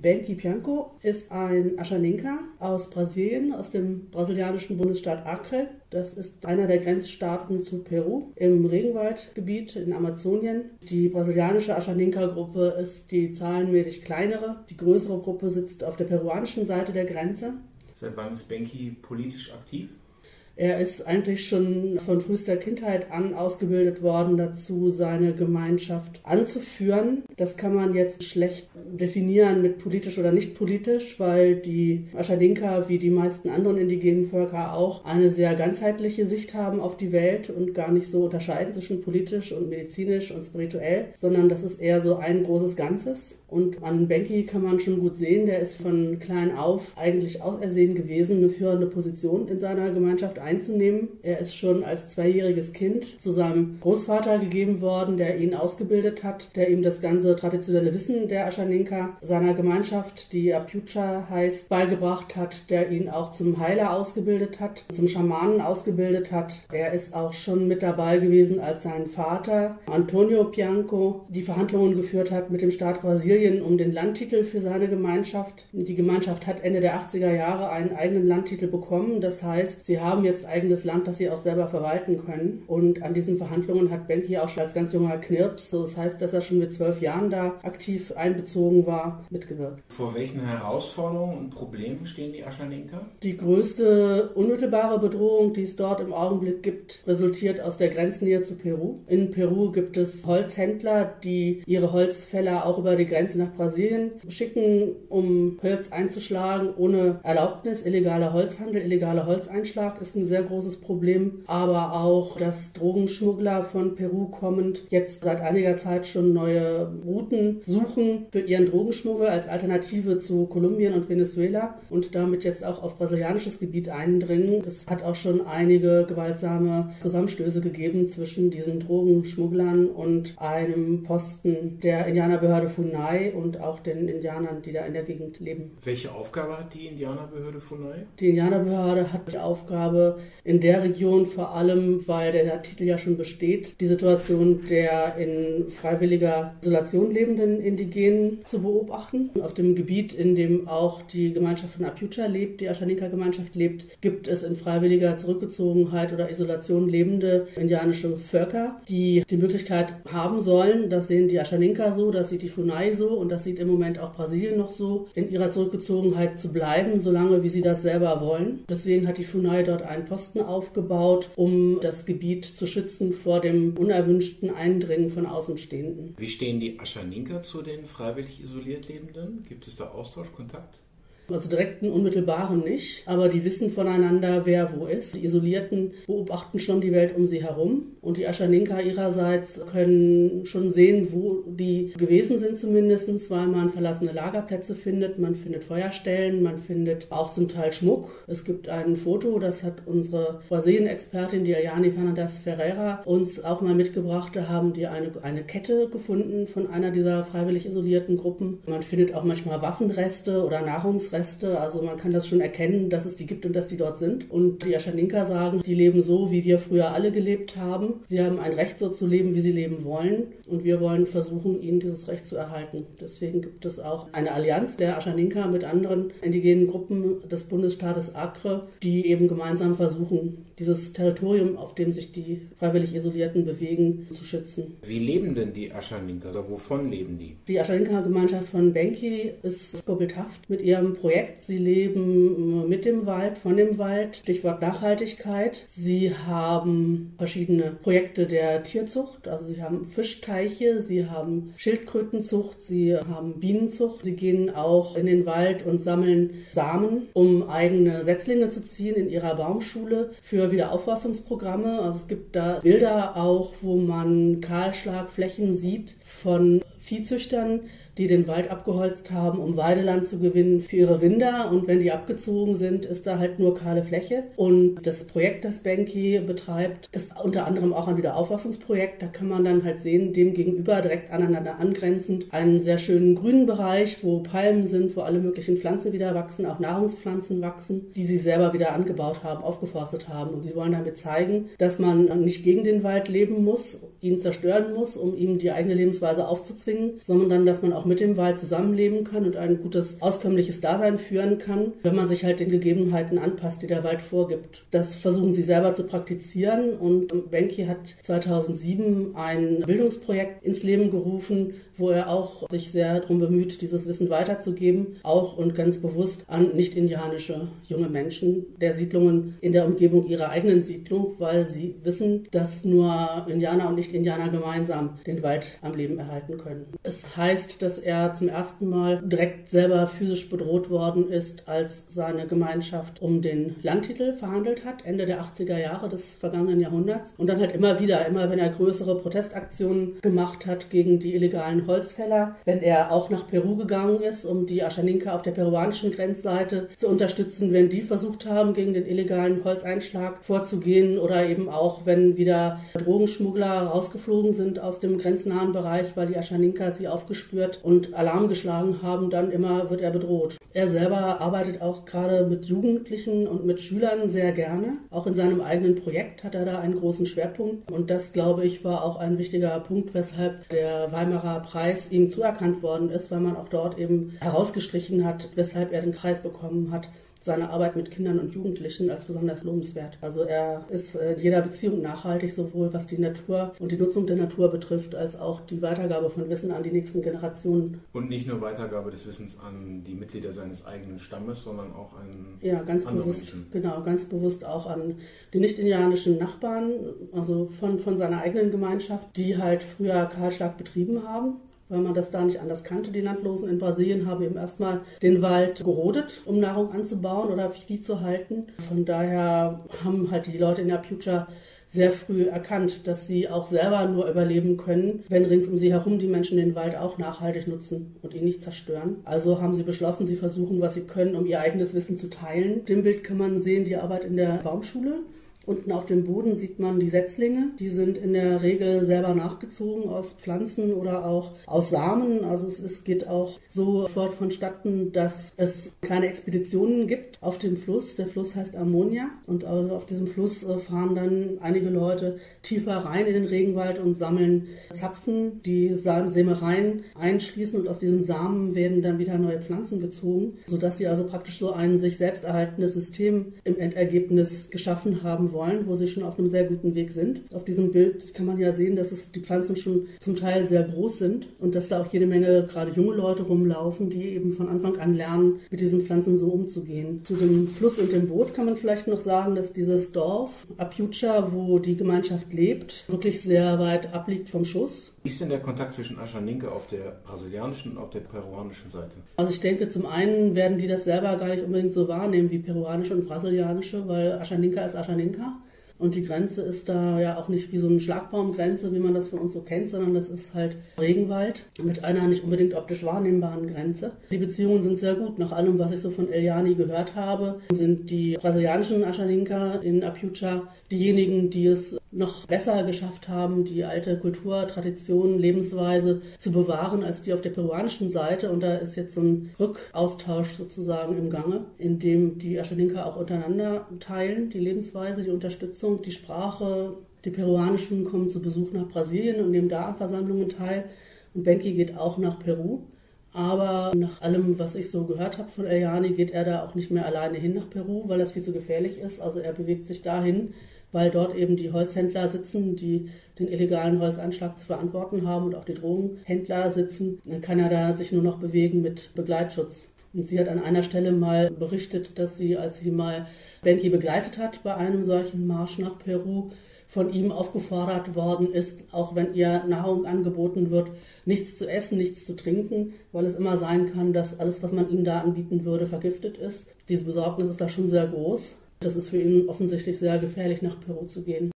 Benki Pianco ist ein Ashaninka aus Brasilien, aus dem brasilianischen Bundesstaat Acre. Das ist einer der Grenzstaaten zu Peru im Regenwaldgebiet in Amazonien. Die brasilianische Ashaninka-Gruppe ist die zahlenmäßig kleinere. Die größere Gruppe sitzt auf der peruanischen Seite der Grenze. Seit wann ist Benki politisch aktiv? Er ist eigentlich schon von frühester Kindheit an ausgebildet worden dazu, seine Gemeinschaft anzuführen. Das kann man jetzt schlecht definieren mit politisch oder nicht politisch, weil die Ashaninka, wie die meisten anderen indigenen Völker auch, eine sehr ganzheitliche Sicht haben auf die Welt und gar nicht so unterscheiden zwischen politisch und medizinisch und spirituell, sondern das ist eher so ein großes Ganzes. Und an Benki kann man schon gut sehen, der ist von klein auf eigentlich ausersehen gewesen, eine führende Position in seiner Gemeinschaft einzunehmen. Er ist schon als 2-jähriges Kind zu seinem Großvater gegeben worden, der ihn ausgebildet hat, der ihm das ganze traditionelle Wissen der Ashaninka seiner Gemeinschaft, die Apiucha heißt, beigebracht hat, der ihn auch zum Heiler ausgebildet hat, zum Schamanen ausgebildet hat. Er ist auch schon mit dabei gewesen, als sein Vater, Antonio Pianco, die Verhandlungen geführt hat mit dem Staat Brasilien um den Landtitel für seine Gemeinschaft. Die Gemeinschaft hat Ende der 80er Jahre einen eigenen Landtitel bekommen. Das heißt, sie haben jetzt eigenes Land, das sie auch selber verwalten können. Und an diesen Verhandlungen hat Benki auch schon als ganz junger Knirps, das heißt, dass er schon mit 12 Jahren da aktiv einbezogen war, mitgewirkt. Vor welchen Herausforderungen und Problemen stehen die Ashaninka? Die größte unmittelbare Bedrohung, die es dort im Augenblick gibt, resultiert aus der Grenznähe zu Peru. In Peru gibt es Holzhändler, die ihre Holzfäller auch über die Grenze nach Brasilien schicken, um Holz einzuschlagen ohne Erlaubnis. Illegaler Holzhandel, illegaler Holzeinschlag ist ein sehr großes Problem. Aber auch, dass Drogenschmuggler von Peru kommend jetzt seit einiger Zeit schon neue Routen suchen für ihren Drogenschmuggel als Alternative zu Kolumbien und Venezuela und damit jetzt auch auf brasilianisches Gebiet eindringen. Es hat auch schon einige gewaltsame Zusammenstöße gegeben zwischen diesen Drogenschmugglern und einem Posten der Indianerbehörde Funai und auch den Indianern, die da in der Gegend leben. Welche Aufgabe hat die Indianerbehörde Funai? Die Indianerbehörde hat die Aufgabe in der Region vor allem, weil der Titel ja schon besteht, die Situation der in freiwilliger Isolation lebenden Indigenen zu beobachten. Auf dem Gebiet, in dem auch die Gemeinschaft von Apiucha lebt, die Ashaninka-Gemeinschaft lebt, gibt es in freiwilliger Zurückgezogenheit oder Isolation lebende indianische Völker, die die Möglichkeit haben sollen, das sehen die Ashaninka so, das sieht die Funai so und das sieht im Moment auch Brasilien noch so, in ihrer Zurückgezogenheit zu bleiben, solange wie sie das selber wollen. Deswegen hat die Funai dort einen Posten aufgebaut, um das Gebiet zu schützen vor dem unerwünschten Eindringen von Außenstehenden. Wie stehen die Ashaninka zu den freiwillig isoliert Lebenden? Gibt es da Austausch, Kontakt? Also direkten, unmittelbaren nicht, aber die wissen voneinander, wer wo ist. Die Isolierten beobachten schon die Welt um sie herum und die Ashaninka ihrerseits können schon sehen, wo die gewesen sind zumindest, weil man verlassene Lagerplätze findet, man findet Feuerstellen, man findet auch zum Teil Schmuck. Es gibt ein Foto, das hat unsere Brasilien-Expertin, die Ayane Fernandes Ferreira, uns auch mal mitgebracht. Da haben die eine Kette gefunden von einer dieser freiwillig isolierten Gruppen. Man findet auch manchmal Waffenreste oder Nahrungsreste. Also man kann das schon erkennen, dass es die gibt und dass die dort sind. Und die Ashaninka sagen, die leben so, wie wir früher alle gelebt haben. Sie haben ein Recht, so zu leben, wie sie leben wollen. Und wir wollen versuchen, ihnen dieses Recht zu erhalten. Deswegen gibt es auch eine Allianz der Ashaninka mit anderen indigenen Gruppen des Bundesstaates Acre, die eben gemeinsam versuchen, dieses Territorium, auf dem sich die freiwillig Isolierten bewegen, zu schützen. Wie leben denn die Ashaninka oder wovon leben die? Die Ashaninka-Gemeinschaft von Benki ist vorbildhaft mit ihrem Projekt. Sie leben mit dem Wald, von dem Wald, Stichwort Nachhaltigkeit. Sie haben verschiedene Projekte der Tierzucht, also sie haben Fischteiche, sie haben Schildkrötenzucht, sie haben Bienenzucht. Sie gehen auch in den Wald und sammeln Samen, um eigene Setzlinge zu ziehen in ihrer Baumschule für Wiederaufforstungsprogramme. Also es gibt da Bilder auch, wo man Kahlschlagflächen sieht von Viehzüchtern, die den Wald abgeholzt haben, um Weideland zu gewinnen für ihre Rinder. Und wenn die abgezogen sind, ist da halt nur kahle Fläche. Und das Projekt, das Benki betreibt, ist unter anderem auch ein Wiederaufforstungsprojekt. Da kann man dann halt sehen, dem gegenüber direkt aneinander angrenzend einen sehr schönen grünen Bereich, wo Palmen sind, wo alle möglichen Pflanzen wieder wachsen, auch Nahrungspflanzen wachsen, die sie selber wieder angebaut haben, aufgeforstet haben. Und sie wollen damit zeigen, dass man nicht gegen den Wald leben muss, ihn zerstören muss, um ihm die eigene Lebensweise aufzuzwingen, sondern dass man auch mit dem Wald zusammenleben kann und ein gutes, auskömmliches Dasein führen kann, wenn man sich halt den Gegebenheiten anpasst, die der Wald vorgibt. Das versuchen sie selber zu praktizieren und Benki hat 2007 ein Bildungsprojekt ins Leben gerufen, wo er auch sich sehr darum bemüht, dieses Wissen weiterzugeben, auch und ganz bewusst an nicht-indianische junge Menschen der Siedlungen in der Umgebung ihrer eigenen Siedlung, weil sie wissen, dass nur Indianer und Nicht-Indianer gemeinsam den Wald am Leben erhalten können. Es heißt, dass er zum ersten Mal direkt selber physisch bedroht worden ist, als seine Gemeinschaft um den Landtitel verhandelt hat, Ende der 80er Jahre des vergangenen Jahrhunderts. Und dann halt immer wenn er größere Protestaktionen gemacht hat gegen die illegalen Holzfäller, wenn er auch nach Peru gegangen ist, um die Aschaninka auf der peruanischen Grenzseite zu unterstützen, wenn die versucht haben, gegen den illegalen Holzeinschlag vorzugehen oder eben auch, wenn wieder Drogenschmuggler rausgeflogen sind aus dem grenznahen Bereich, weil die Aschaninka sie aufgespürt und Alarm geschlagen haben, dann immer wird er bedroht. Er selber arbeitet auch gerade mit Jugendlichen und mit Schülern sehr gerne. Auch in seinem eigenen Projekt hat er da einen großen Schwerpunkt. Und das, glaube ich, war auch ein wichtiger Punkt, weshalb der Weimarer Preis ihm zuerkannt worden ist, weil man auch dort eben herausgestrichen hat, weshalb er den Preis bekommen hat, seine Arbeit mit Kindern und Jugendlichen als besonders lobenswert. Also er ist in jeder Beziehung nachhaltig, sowohl was die Natur und die Nutzung der Natur betrifft, als auch die Weitergabe von Wissen an die nächsten Generationen. Und nicht nur Weitergabe des Wissens an die Mitglieder seines eigenen Stammes, sondern auch an ganz andere bewusst, Menschen. Genau, ganz bewusst auch an die nicht-indianischen Nachbarn, also von seiner eigenen Gemeinschaft, die halt früher Kahlschlag betrieben haben, weil man das da nicht anders kannte. Die Landlosen in Brasilien haben eben erstmal den Wald gerodet, um Nahrung anzubauen oder Vieh zu halten. Von daher haben halt die Leute in Apiucha sehr früh erkannt, dass sie auch selber nur überleben können, wenn rings um sie herum die Menschen den Wald auch nachhaltig nutzen und ihn nicht zerstören. Also haben sie beschlossen, sie versuchen, was sie können, um ihr eigenes Wissen zu teilen. Dem Bild kann man sehen, die Arbeit in der Baumschule. Unten auf dem Boden sieht man die Setzlinge. Die sind in der Regel selber nachgezogen aus Pflanzen oder auch aus Samen. Also es geht auch so fort vonstatten, dass es kleine Expeditionen gibt auf dem Fluss. Der Fluss heißt Ammonia und auf diesem Fluss fahren dann einige Leute tiefer rein in den Regenwald und sammeln Zapfen, die Sämereien einschließen und aus diesen Samen werden dann wieder neue Pflanzen gezogen, sodass sie also praktisch so ein sich selbst erhaltendes System im Endergebnis geschaffen haben wollen, wo sie schon auf einem sehr guten Weg sind. Auf diesem Bild kann man ja sehen, dass die Pflanzen schon zum Teil sehr groß sind und dass da auch jede Menge gerade junge Leute rumlaufen, die eben von Anfang an lernen, mit diesen Pflanzen so umzugehen. Zu dem Fluss und dem Boot kann man vielleicht noch sagen, dass dieses Dorf Apiucha, wo die Gemeinschaft lebt, wirklich sehr weit abliegt vom Schuss. Wie ist denn der Kontakt zwischen Aschaninka auf der brasilianischen und auf der peruanischen Seite? Also ich denke, zum einen werden die das selber gar nicht unbedingt so wahrnehmen wie peruanische und brasilianische, weil Aschaninka ist Aschaninka. Und die Grenze ist da ja auch nicht wie so eine Schlagbaumgrenze, wie man das von uns so kennt, sondern das ist halt Regenwald mit einer nicht unbedingt optisch wahrnehmbaren Grenze. Die Beziehungen sind sehr gut. Nach allem, was ich so von Eliane gehört habe, sind die brasilianischen Aschaninka in Apiucha diejenigen, die es noch besser geschafft haben, die alte Kultur, Tradition, Lebensweise zu bewahren als die auf der peruanischen Seite. Und da ist jetzt so ein Rückaustausch sozusagen im Gange, in dem die Aschaninka auch untereinander teilen, die Lebensweise, die Unterstützung, die Sprache. Die Peruanischen kommen zu Besuch nach Brasilien und nehmen da an Versammlungen teil. Und Benki geht auch nach Peru. Aber nach allem, was ich so gehört habe von Eliane, geht er da auch nicht mehr alleine hin nach Peru, weil das viel zu gefährlich ist. Also er bewegt sich dahin, weil dort eben die Holzhändler sitzen, die den illegalen Holzanschlag zu verantworten haben und auch die Drogenhändler sitzen. Dann kann er da sich nur noch bewegen mit Begleitschutz. Und sie hat an einer Stelle mal berichtet, dass sie, als sie mal Benki begleitet hat bei einem solchen Marsch nach Peru, von ihm aufgefordert worden ist, auch wenn ihr Nahrung angeboten wird, nichts zu essen, nichts zu trinken, weil es immer sein kann, dass alles, was man ihm da anbieten würde, vergiftet ist. Diese Besorgnis ist da schon sehr groß. Das ist für ihn offensichtlich sehr gefährlich, nach Peru zu gehen.